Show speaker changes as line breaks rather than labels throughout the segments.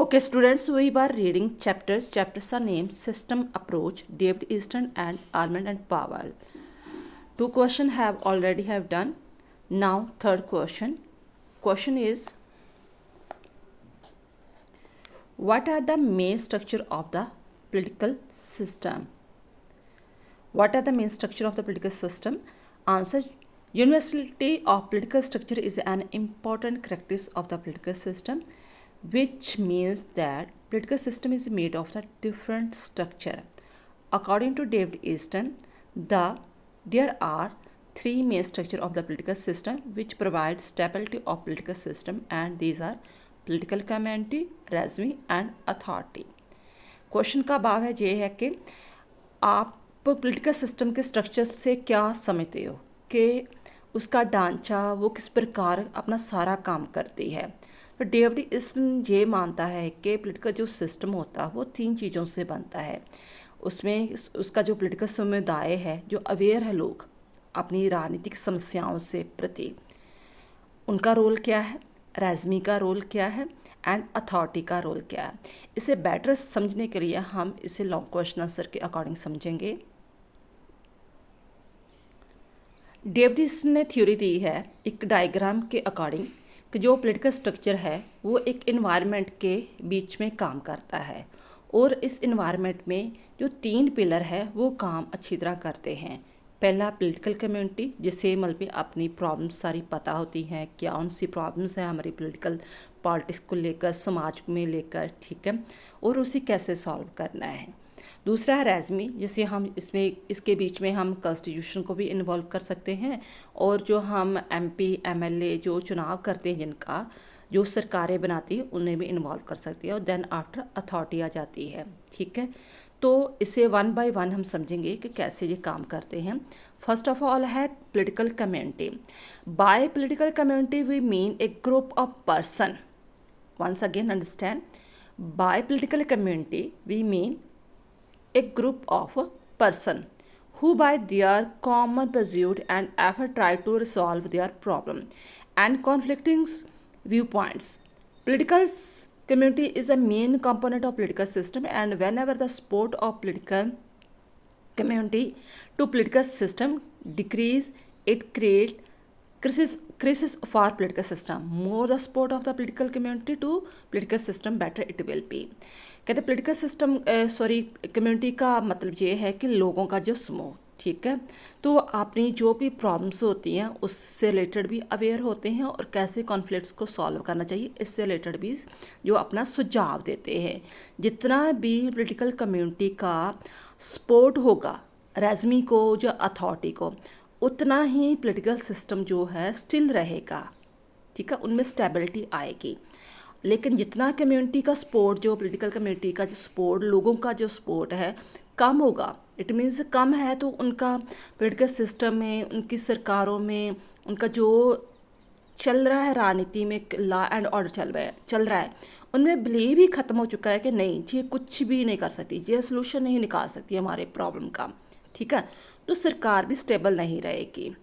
Okay, students, we were reading chapters. Chapters are named System Approach, David Easton and Armand and Powell. Two questions have already have done. Now, third question. Question is, what are the main structure of the political system? What are the main structure of the political system? Answer: universality of political structure is an important characteristic of the political system, which means that political system is made of the different structure. According to David Easton, there are three main structure of the political system which provide stability of political system, and these are political community, regime and authority. Question का भाव है ये है कि आप political system के structure से क्या समझते हो कि उसका ढांचा वो किस प्रकार अपना सारा काम करती है। तो डेविड ईस्टन ये मानता है कि पॉलिटिकल जो सिस्टम होता है वो तीन चीज़ों से बनता है। उसमें उसका जो पॉलिटिकल समुदाय है, जो अवेयर है लोग अपनी राजनीतिक समस्याओं से प्रति, उनका रोल क्या है, रेज़मी का रोल क्या है एंड अथॉरिटी का रोल क्या है। इसे बेटर समझने के लिए हम इसे लॉन्ग क्वेश्चन आंसर के अकॉर्डिंग समझेंगे। डेविड ईस्टन ने थ्योरी दी है एक डायग्राम के अकॉर्डिंग कि जो पॉलिटिकल स्ट्रक्चर है वो एक इन्वायरमेंट के बीच में काम करता है, और इस इन्वायरमेंट में जो तीन पिलर है वो काम अच्छी तरह करते हैं। पहला पॉलिटिकल कम्युनिटी, जिसे मतलब अपनी प्रॉब्लम्स सारी पता होती हैं, क्या कौन सी प्रॉब्लम्स हैं हमारी पॉलिटिक्स को लेकर, समाज में लेकर, ठीक है, और उसे कैसे सॉल्व करना है। दूसरा है रेज़मी, जिसे हम इसके बीच में हम कॉन्स्टिट्यूशन को भी इन्वॉल्व कर सकते हैं, और जो हम एमपी एमएलए जो चुनाव करते हैं जिनका, जो सरकारें बनाती है उन्हें भी इन्वॉल्व कर सकती है। और देन आफ्टर अथॉरिटी आ जाती है, ठीक है। तो इसे वन बाय वन हम समझेंगे कि कैसे ये काम करते हैं। फर्स्ट ऑफ ऑल है political community. By political community we mean a group of person. Once again understand, by political community we mean a group of person who by their common pursuit and effort try to resolve their problem and conflicting viewpoints. Political community is a main component of political system, and whenever the support of political community to political system decrease, it creates crisis for political system. More the support of the political community to political system, better it will be. कहते political system community का मतलब ये है कि लोगों का जो समूह, ठीक है, तो अपनी जो भी प्रॉब्लम्स होती हैं उससे रिलेटेड भी अवेयर होते हैं और कैसे कॉन्फ्लिक्ट्स को सॉल्व करना चाहिए इससे रिलेटेड भी जो अपना सुझाव देते हैं। जितना भी पॉलिटिकल कम्युनिटी का सपोर्ट होगा रेज़मी को, जो अथॉरिटी को, उतना ही पॉलिटिकल सिस्टम जो है स्टिल रहेगा, ठीक है, उनमें स्टेबिलिटी आएगी। लेकिन जितना कम्युनिटी का सपोर्ट, जो पॉलिटिकल कम्युनिटी का जो सपोर्ट, लोगों का जो सपोर्ट है कम होगा, इट मीन्स कम है, तो उनका पॉलिटिकल सिस्टम में, उनकी सरकारों में, उनका जो चल रहा है राजनीति में, लॉ एंड ऑर्डर चल रहा है, उनमें बिलीव ही ख़त्म हो चुका है कि नहीं ये कुछ भी नहीं कर सकती, ये सोल्यूशन नहीं निकाल सकती हमारे प्रॉब्लम का, ठीक है। तो सरकार भी स्टेबल नहीं रहेगी,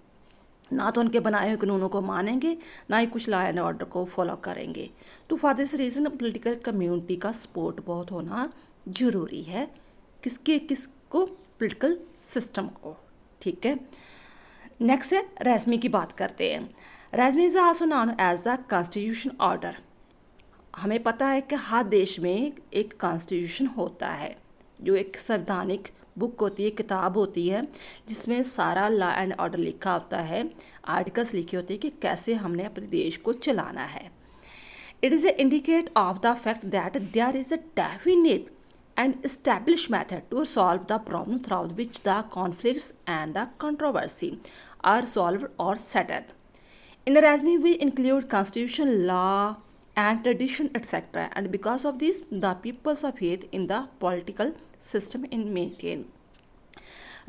ना तो उनके बनाए हुए कानूनों को मानेंगे, ना ही कुछ लॉ एंड ऑर्डर को फॉलो करेंगे। तो for this reason political community का सपोर्ट बहुत होना ज़रूरी है। किसको? पॉलिटिकल सिस्टम को, ठीक है। नेक्स्ट है रेज़मी की बात करते हैं। Regime is also known as the constitution order. हमें पता है कि हर देश में एक कॉन्स्टिट्यूशन होता है, जो एक संवैधानिक बुक होती है, किताब होती है, जिसमें सारा लॉ एंड ऑर्डर लिखा होता है, आर्टिकल्स लिखे होते हैं कि कैसे हमने अपने देश को चलाना है। It is a indicate of the fact that there is a definite and establish method to solve the problem through which the conflicts and the controversy are solved और settled. In Erasmus, we include constitution, law, and tradition, etc. And because of this, the people's faith in the political system in maintain.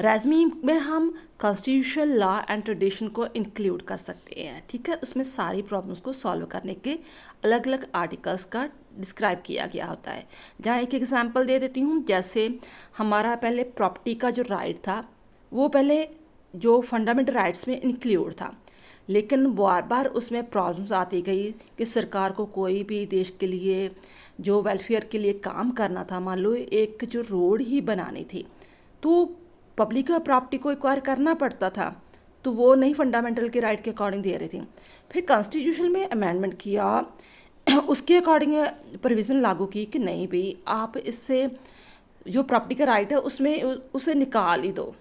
रेज़मी में हम constitution, law and tradition को include कर सकते हैं, ठीक है। उसमें सारी प्रॉब्लम्स को सॉल्व करने के अलग अलग आर्टिकल्स का डिस्क्राइब किया गया होता है। जहाँ एक एग्जांपल दे देती हूँ, जैसे हमारा पहले प्रॉपर्टी का जो राइट था वो पहले जो फंडामेंटल राइट्स में इंक्लूड था, लेकिन बार बार उसमें प्रॉब्लम्स आती गई कि सरकार को कोई भी देश के लिए जो वेलफेयर के लिए काम करना था, मान लो एक जो रोड ही बनानी थी, तो पब्लिक प्रॉपर्टी को एक्वायर करना पड़ता था, तो वो नहीं फंडामेंटल के राइट के अकॉर्डिंग दे रही थी। फिर कॉन्स्टिट्यूशन में अमेंडमेंट किया, उसके अकॉर्डिंग प्रोविज़न लागू की कि नहीं भाई, आप इससे जो प्रॉपर्टी का राइट है उसमें उसे निकाल ही दो,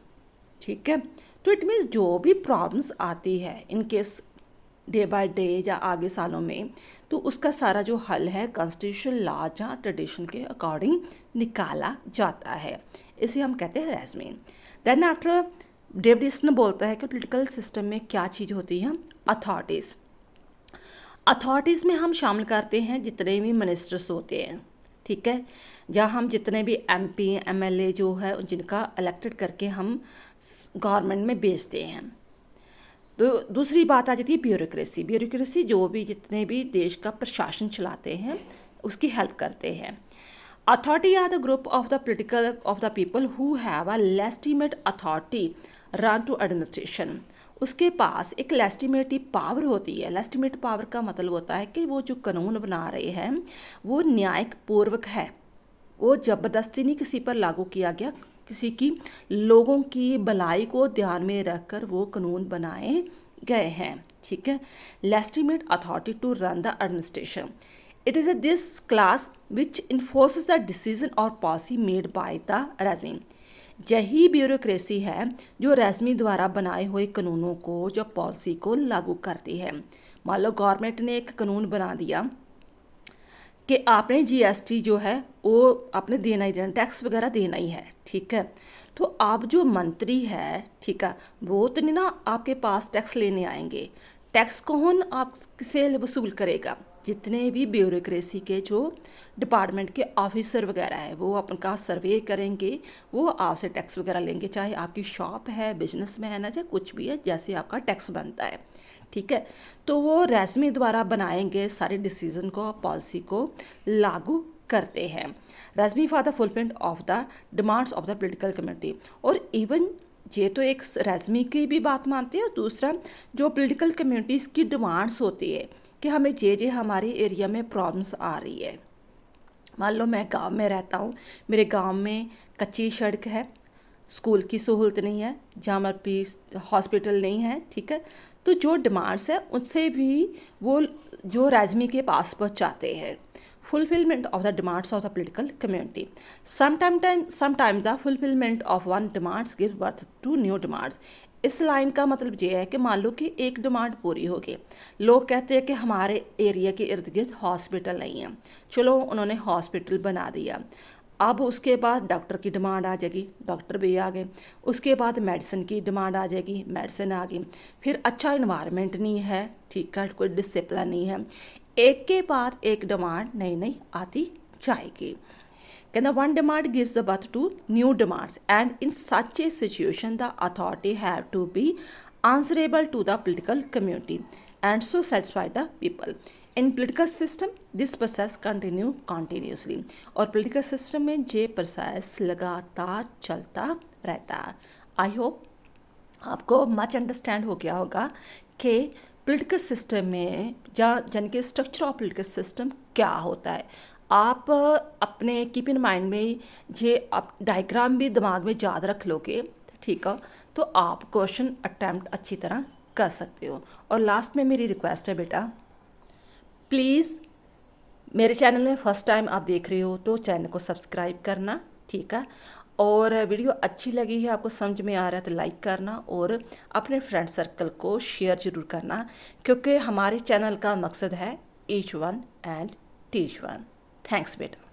ठीक है। तो इट मीन्स जो भी प्रॉब्लम्स आती है in case day by day या आगे सालों में, तो उसका सारा जो हल है कॉन्स्टिट्यूशन लॉ या ट्रेडिशन के अकॉर्डिंग निकाला जाता है। इसे हम कहते हैं रैजमीन। देन आफ्टर डेविड ईस्टन बोलता है कि पॉलिटिकल सिस्टम में क्या चीज़ होती है, अथॉरिटीज़। अथॉरिटीज़ में हम शामिल करते हैं जितने भी मिनिस्टर्स होते हैं, ठीक है, जहाँ हम जितने भी एमपी एमएलए जो है जिनका इलेक्टेड करके हम गवर्नमेंट में भेजते हैं। तो दूसरी बात आ जाती है ब्यूरोक्रेसी। ब्यूरोक्रेसी जो भी जितने भी देश का प्रशासन चलाते हैं उसकी हेल्प करते हैं। Authority are the group of the political of the people who have a legitimate authority run to administration. उसके पास एक लेजिटिमेटिव पावर होती है। लेजिटिमेट पावर का मतलब होता है कि वो जो कानून बना रहे हैं वो न्यायिक पूर्वक है, वो ज़बरदस्ती नहीं किसी पर लागू किया गया, किसी की लोगों की भलाई को ध्यान में रखकर वो कानून बनाए गए हैं, ठीक है। Legitimate authority to run the administration, it is this class which enforces the decision और policy made by the regime. यही ब्यूरोक्रेसी है जो रैजमी द्वारा बनाए हुए कानूनों को, जो पॉलिसी को लागू करती है। मान लो गवर्नमेंट ने एक कानून बना दिया कि आपने जीएसटी जो है वो आपने देना ही देना, टैक्स वगैरह देना ही है, ठीक है। तो आप जो मंत्री है, ठीक है, वो तो नहीं ना आपके पास टैक्स लेने आएंगे। टैक्स कौन आपसे वसूल करेगा? जितने भी ब्यूरोक्रेसी के जो डिपार्टमेंट के ऑफिसर वगैरह है वो अपना सर्वे करेंगे, वो आपसे टैक्स वगैरह लेंगे, चाहे आपकी शॉप है, बिजनेस में है ना, चाहे कुछ भी है, जैसे आपका टैक्स बनता है, ठीक है। तो वो रैजमी द्वारा बनाएंगे सारे डिसीजन को, पॉलिसी को लागू करते हैं। Regime for the fulfilment of the demands of the political community. और इवन ये तो एक रैजमी की भी बात मानते हैं, और दूसरा जो पोलिटिकल कम्युनिटीज़ की डिमांड्स होती है कि हमें जे हमारे एरिया में प्रॉब्लम्स आ रही है। मान लो मैं गांव में रहता हूँ, मेरे गांव में कच्ची सड़क है, स्कूल की सहूलत नहीं है, जहाँ पे हॉस्पिटल नहीं है, ठीक है। तो जो डिमांड्स है उनसे भी वो जो रैजमी के पास पहुँचाते हैं। Fulfilment of the demands of the political community, sometimes the fulfilment of one demands give birth to new demands. इस लाइन का मतलब ये है कि मान लो कि एक डिमांड पूरी हो गई, लोग कहते हैं कि हमारे एरिया के इर्द गिर्द हॉस्पिटल नहीं है, चलो उन्होंने हॉस्पिटल बना दिया। अब उसके बाद डॉक्टर की डिमांड आ जाएगी, डॉक्टर भी आ गए। उसके बाद मेडिसिन की डिमांड आ जाएगी, मेडिसिन आ गई। फिर अच्छा इन्वायरमेंट नहीं है, ठीक है, कोई डिसिप्लिन नहीं है। एक के बाद एक डिमांड नई नई आती जाएगी। Can the one demand gives the birth to new demands, and in such a situation the authority have to be answerable to the political community and so satisfy the people. In political system this process continue continuously, और political system में ये process लगातार चलता रहता है। I hope आपको much understand हो गया होगा कि पोलिटिकल सिस्टम में यानी कि स्ट्रक्चर ऑफ पोलिटिकल सिस्टम क्या होता है। आप अपने कीप इन माइंड में ये आप डायग्राम भी दिमाग में याद रख लोगे, ठीक है, तो आप क्वेश्चन अटैम्प्ट अच्छी तरह कर सकते हो। और लास्ट में मेरी रिक्वेस्ट है बेटा, प्लीज़ मेरे चैनल में फर्स्ट टाइम आप देख रहे हो तो चैनल को सब्सक्राइब करना, ठीक है। और वीडियो अच्छी लगी है, आपको समझ में आ रहा है तो लाइक करना, और अपने फ्रेंड सर्कल को शेयर ज़रूर करना, क्योंकि हमारे चैनल का मकसद है each one and teach one. Thanks बेटा।